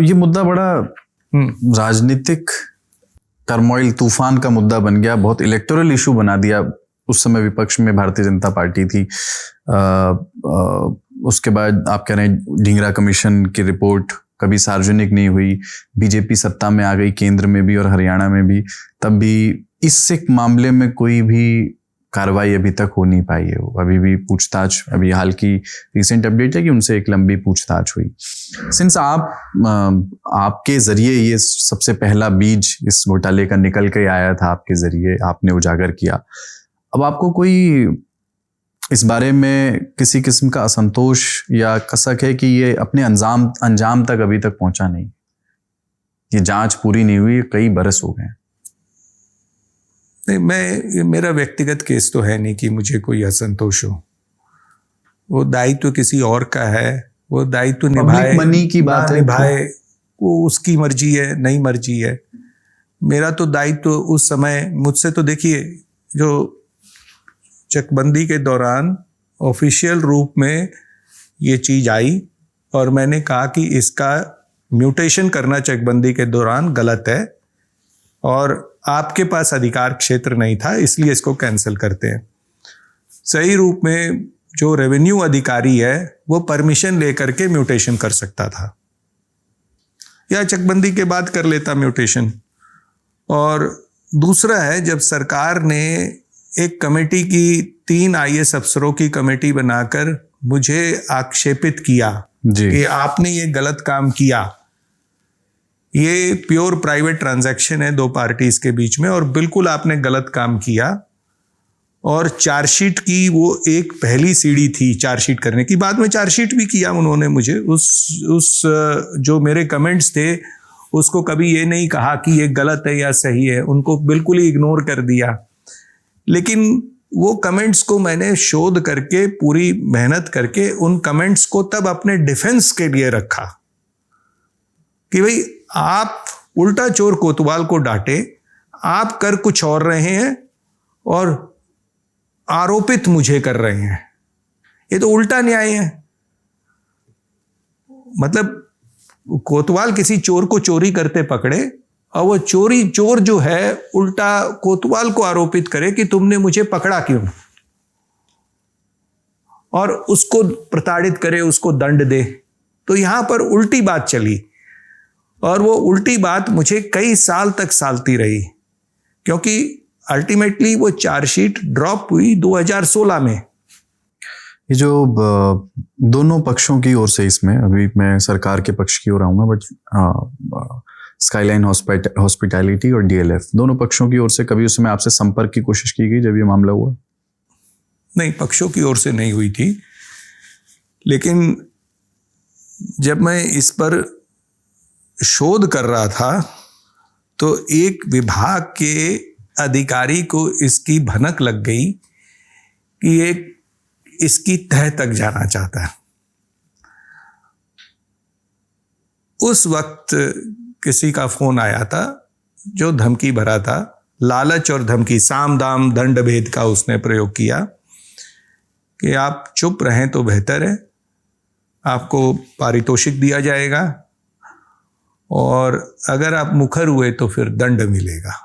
ये मुद्दा बड़ा राजनीतिक टर्मोइल, तूफान का मुद्दा बन गया, बहुत इलेक्टोरल इशू बना दिया। उस समय विपक्ष में भारतीय जनता पार्टी थी। उसके बाद आप कह रहे हैं ढींगरा कमीशन की रिपोर्ट कभी सार्वजनिक नहीं हुई, बीजेपी सत्ता में आ गई केंद्र में भी और हरियाणा में भी, तब भी इस सिख मामले में कोई भी कार्रवाई अभी तक हो नहीं पाई है। अभी भी पूछताछ, अभी हाल की रिसेंट अपडेट है कि उनसे एक लंबी पूछताछ हुई। सिंस आपके जरिए ये सबसे पहला बीज इस घोटाले का निकल के आया था, आपके जरिए आपने उजागर किया, अब आपको कोई इस बारे में किसी किस्म का असंतोष या कसक है कि ये अपने अंजाम तक अभी तक पहुंचा नहीं, ये जांच पूरी नहीं हुई, कई बरस हो गए? नहीं, मेरा व्यक्तिगत केस तो है नहीं कि मुझे कोई असंतोष हो। वो दायित्व किसी और का है, वो दायित्व निभाए, मनी की बात है, निभाए, वो उसकी मर्जी है, नहीं मर्जी है। मेरा तो दायित्व उस समय, मुझसे तो देखिए, जो चकबंदी के दौरान ऑफिशियल रूप में ये चीज आई और मैंने कहा कि इसका म्यूटेशन करना चकबंदी के दौरान गलत है और आपके पास अधिकार क्षेत्र नहीं था, इसलिए इसको कैंसिल करते हैं। सही रूप में जो रेवेन्यू अधिकारी है वो परमिशन लेकर के म्यूटेशन कर सकता था या चकबंदी के बाद कर लेता म्यूटेशन। और दूसरा है, जब सरकार ने एक कमेटी की 3 IAS अफसरों की कमेटी बनाकर मुझे आक्षेपित किया कि आपने ये गलत काम किया, ये प्योर प्राइवेट ट्रांजैक्शन है 2 पार्टीज के बीच में और बिल्कुल आपने गलत काम किया। और चार्जशीट की वो एक पहली सीढ़ी थी चार्जशीट करने की, बाद में चार्जशीट भी किया उन्होंने मुझे। उस जो मेरे कमेंट्स थे उसको कभी ये नहीं कहा कि ये गलत है या सही है, उनको बिल्कुल ही इग्नोर कर दिया। लेकिन वो कमेंट्स को मैंने शोध करके, पूरी मेहनत करके उन कमेंट्स को तब अपने डिफेंस के लिए रखा कि भाई आप उल्टा चोर कोतवाल को डांटे, आप कर कुछ और रहे हैं और आरोपित मुझे कर रहे हैं, ये तो उल्टा न्याय है। मतलब कोतवाल किसी चोर को चोरी करते पकड़े और वो चोर जो है उल्टा कोतवाल को आरोपित करे कि तुमने मुझे पकड़ा क्यों, और उसको प्रताड़ित करे, उसको दंड दे। तो यहां पर उल्टी बात चली और वो उल्टी बात मुझे कई साल तक सालती रही, क्योंकि अल्टीमेटली वो चार्जशीट ड्रॉप हुई 2016 में। ये जो दोनों पक्षों की ओर से, इसमें अभी मैं सरकार के पक्ष की ओर आऊंगा, बट स्काईलाइन हॉस्पिटैलिटी और DLF दोनों पक्षों की ओर से कभी उस समय आपसे संपर्क की कोशिश की गई जब ये मामला हुआ? नहीं, पक्षों की ओर से नहीं हुई थी, लेकिन जब मैं इस पर शोध कर रहा था तो एक विभाग के अधिकारी को इसकी भनक लग गई कि एक इसकी तह तक जाना चाहता है। उस वक्त किसी का फोन आया था जो धमकी भरा था, लालच और धमकी, साम दाम दंड भेद का उसने प्रयोग किया कि आप चुप रहें तो बेहतर है, आपको पारितोषिक दिया जाएगा और अगर आप मुखर हुए तो फिर दंड मिलेगा।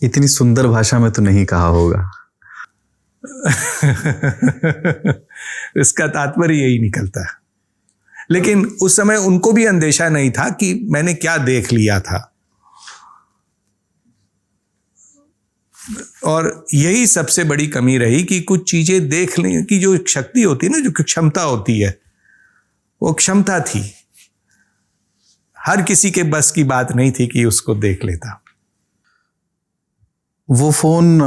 इतनी सुंदर भाषा में तो नहीं कहा होगा। इसका तात्पर्य यही निकलता है। लेकिन उस समय उनको भी अंदेशा नहीं था कि मैंने क्या देख लिया था, और यही सबसे बड़ी कमी रही कि कुछ चीजें देखने की जो शक्ति होती है ना, जो क्षमता होती है, वो क्षमता थी, हर किसी के बस की बात नहीं थी कि उसको देख लेता। वो फोन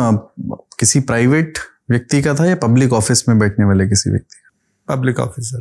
किसी प्राइवेट व्यक्ति का था या पब्लिक ऑफिस में बैठने वाले किसी व्यक्ति का? Public officer.